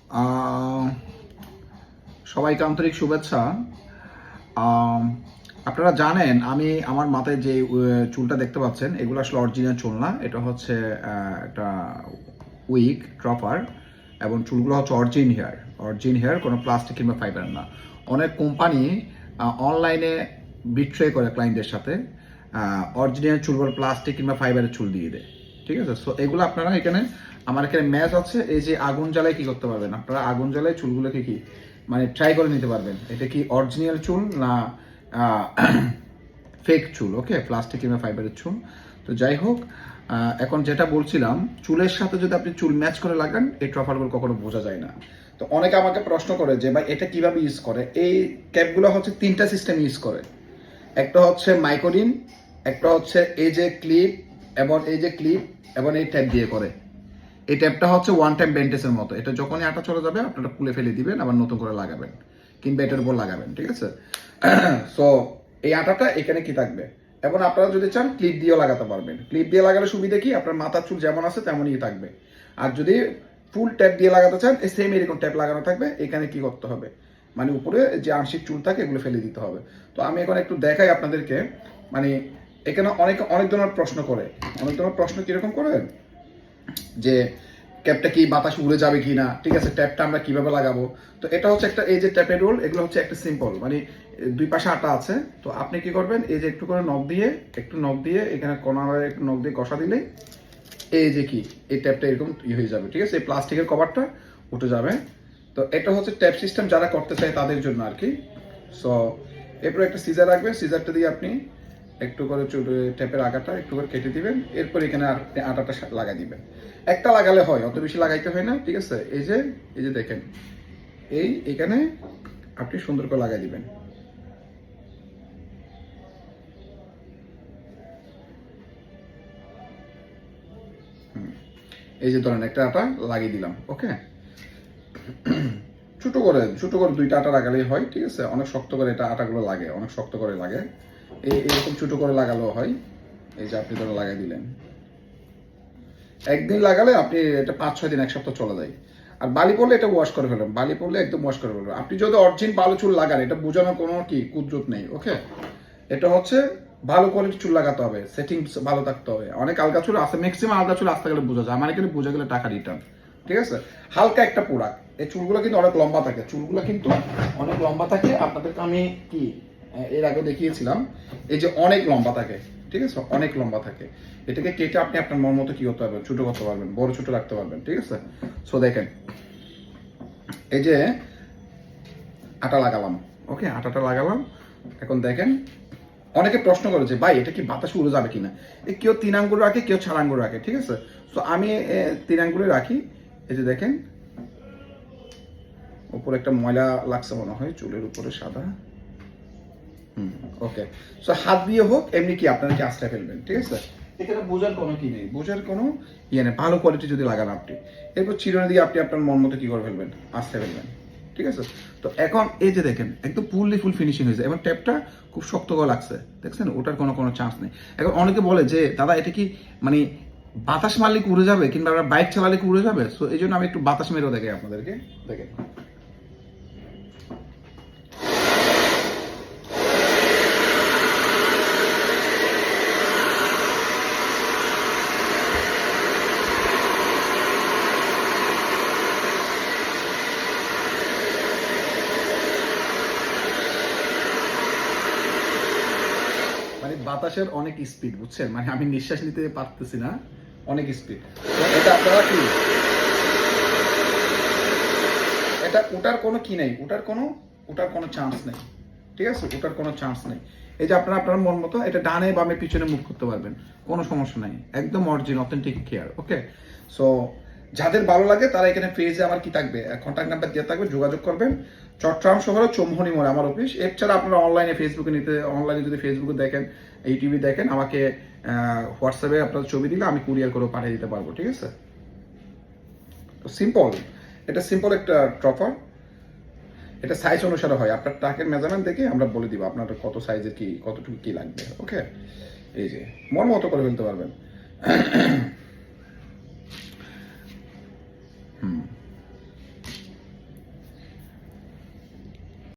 আহ, সবাইকে আন্তরিক শুভেচ্ছা। আহ, আপনারা জানেন আমি আমার মাথায় যে চুলটা দেখতে পাচ্ছেন এগুলো আসলে অরিজিনাল চুল না, এটা হচ্ছে একটা উইক ট্রপার, এবং চুলগুলো হচ্ছে অরিজিন হেয়ার, কোনো প্লাস্টিক কিংবা ফাইবার না। অনেক কোম্পানি অনলাইনে বিক্রয় করে ক্লায়েন্টদের সাথে অরিজিনাল চুলগুলো প্লাস্টিক কিংবা ফাইবারের চুল দিয়ে দেয়। ঠিক আছে, সো এগুলো আপনারা এখানে আমার এখানে ম্যাচ আছে, এই যে আগুন জ্বালায় কি করতে পারবেন, আপনারা আগুন জ্বালায় চুলগুলোকে কি মানে ট্রাই করে নিতে পারবেন এটা কি অরিজিনাল চুল না ফেক চুল, ওকে, প্লাস্টিক কিংবা ফাইবারের চুল। তো যাই হোক, এখন যেটা বলছিলাম, চুলের সাথে যদি আপনি চুল ম্যাচ করে লাগান এই ট্রাফারগুলো কখনো বোঝা যায় না। তো অনেকে আমাকে প্রশ্ন করে যে ভাই এটা কিভাবে ইউজ করে। এই ক্যাপগুলো হচ্ছে তিনটা সিস্টেম ইউজ করে। একটা হচ্ছে মাইক্রোডিন, একটা হচ্ছে এই যে ক্লিপ, এবং এই ট্যাপ দিয়ে করে। এই ট্যাপটা হচ্ছে ওয়ান টাইম ব্যান্ডেজের মতো, এটা যখনই আটা চলে যাবে আপনারা খুলে ফেলে দিবেন, আবার নতুন করে লাগাবেন কিংবা এটার উপর লাগাবেন। ঠিক আছে, সো এই আটাটা এখানে কি থাকবে, এবং আপনারা যদি চান ক্লিপ দিয়েও লাগাতে পারবেন। ক্লিপ দিয়ে লাগালে সুবিধা কি, আপনার মাথার চুল যেমন আছে তেমনই থাকবে। আর যদি ফুল ট্যাপ দিয়ে লাগাতে চান সেম এরকম ট্যাপ লাগানো থাকবে। এখানে কি করতে হবে, মানে উপরে যে আংশিক চুল থাকে এগুলো ফেলে দিতে হবে। তো আমি এখন একটু দেখাই আপনাদেরকে। মানে এখানে অনেক ধরনের প্রশ্ন করে, কিরকম করে যে ক্যাপটা কি বাতাস উড়ে যাবে কি না, ঠিক আছে, ট্যাপটা আমরা কিভাবে লাগাবো। তো এটা হচ্ছে একটা, এই যে ট্যাপের রোল, এগুলো হচ্ছে একটা সিম্পল, মানে দুই পাশে আটা আছে। তো আপনি কি করবেন, এই যে একটু করে নখ দিয়ে এখানে কর্নারে একটু নখ দিয়ে কষা দিলে এই যে কি এই ট্যাপটা এরকম হয়ে যাবে। ঠিক আছে, এই প্লাস্টিকের কভারটা উঠে যাবে। তো এটা হচ্ছে ট্যাপ সিস্টেম যারা করতে চায় তাদের জন্য আর কি। সো এরপর একটা সিজার রাখবেন, সিজারটা দিয়ে আপনি একটু করে ট্যাপের আগাটা একটু করে কেটে দিবেন। এরপর এখানে আটাটা লাগাই দিবেন। একটা লাগালে হয়, অত বেশি লাগাইতে হয় না। ঠিক আছে, এই যে দেখেন, এখানে আপনি সুন্দর করে লাগাই দিবেন। এই যে ধরেন একটা আটা লাগিয়ে দিলাম, ওকে। ছোট করে দুইটা আটা লাগালেই হয়। ঠিক আছে, অনেক শক্ত করে এটা আটাগুলো লাগে, অনেক শক্ত করে লাগে। এরকম ছোট করে লাগালেও হয়। এই যে আপনি ধরে লাগাই দিলেন, একদিন লাগালে আপনি এটা 5-6 দিন, এক সপ্তাহ চলে যায়। আর বালি পড়লে এটা ওয়াশ করে ফেলবেন, বালি পড়লে একদম ওয়াশ করে ফেলবেন। আপনি যদি অরিজিন ভালো চুল লাগান, এটা বোঝানোর কোনো কি কুদরত নেই, ওকে। এটা হচ্ছে ভালো কোয়ালিটির চুল লাগাতে হবে, সেটিংস ভালো থাকতে হবে। অনেক আলগা চুল আছে, ম্যাক্সিমাম আলগা চুল আসতে গেলে বোঝা যায়, আমার এখানে বোঝা গেলে টাকা রিটার্ন। ঠিক আছে, হালকা একটা প্রোডাক্ট। এই চুলগুলো কিন্তু অনেক লম্বা থাকে, আপনাদেরকে আমি কি এর আগে দেখিয়েছিলাম। এই যে অনেক লম্বা থাকে, ঠিক আছে, অনেক লম্বা থাকে। এটাকে কেটে আপনি আপনার মন মতো কি করতে পারবেন, ছোট করতে পারবেন, বড় ছোট রাখতে পারবেন। ঠিক আছে, সো দেখেন, এই যে আটা লাগালাম, ওকে, আটাটা লাগালাম। এখন দেখেন, অনেকে প্রশ্ন করে যে ভাই এটা কি বাতাসে উড়ে যাবে কিনা। কেউ 3 আঙ্গুল রাখে, কেউ 4 আঙ্গুল রাখে। ঠিক আছে, তো আমি 3 আঙ্গুলে রাখি। এই যে দেখেন, উপরে একটা ময়লা লাগছে মনে হয় চুলের উপরে, সাদা। ওকে, সো হাত দিয়ে হোক এমনি কি আপনারা কি আঁচড়ে ফেলবেন। ঠিক আছে, এখানে বোঝার কোনো কি নেই, বোঝার কোনো ইয়ে নেই। ভালো কোয়ালিটি যদি লাগান আপনি, এরপর চিরুনি দিয়ে আপনি আপনার মন মতো কি করে ফেলবেন, আঁচড়ে ফেলবেন। ঠিক আছে, তো এখন এই যে দেখেন একদম ফুল ফিনিশিং হয়েছে, এবং ট্যাপটা খুব শক্ত করে লাগছে, দেখছেন, ওটার কোনো চান্স নেই। এখন অনেকে বলে যে দাদা এটা কি মানে বাতাস মারলে কি উড়ে যাবে, কিংবা বাইক চালালে কি উড়ে যাবে। সো এই জন্য আমি একটু বাতাস মেরেও দেখাই আপনাদেরকে, দেখেন। মানে বাতাসের অনেক স্পিড, বুঝছেন, মানে আমি নিঃশ্বাস নিতে পারতেছি না, অনেক স্পিড। এটা আপনারা কি, এটা ওটার কোনো কি নেই, ওটার কোনো চান্স নেই। ঠিক আছে, ওটার কোনো চান্স নেই। এই যে আপনারা আপনার মন মতো এটা ডানে বামে পিছনে মুভ করতে পারবেন, কোনো সমস্যা নাই, একদম অরিজিনাল অথেন্টিক কেয়ার, ওকে। সো যাদের ভালো লাগে তারা এখানে পেজে আমার কি থাকবে, কন্ট্যাক্ট নাম্বার দেওয়া থাকবে, যোগাযোগ করবেন। চট্টগ্রাম শহরে চৌমুহনী মোড়ে আমার অফিস। এছাড়া আপনারা অনলাইনে যদি ফেসবুকে দেখেন, ইউটিউবে দেখেন, আমাকে হোয়াটসঅ্যাপে আপনার ছবি দিলে আমি কুরিয়ার করে পাঠিয়ে দিতে পারবো। ঠিক আছে, তো সিম্পল, এটা সিম্পল একটা ট্রপার। এটা সাইজ অনুসারে হয়, আপনার টাকের মেজারমেন্ট দেখে আমরা বলে দিব আপনার কত সাইজের কি, কতটুকু কি লাগবে, ওকে। এই যে মন মতো করে ফেলতে পারবেন।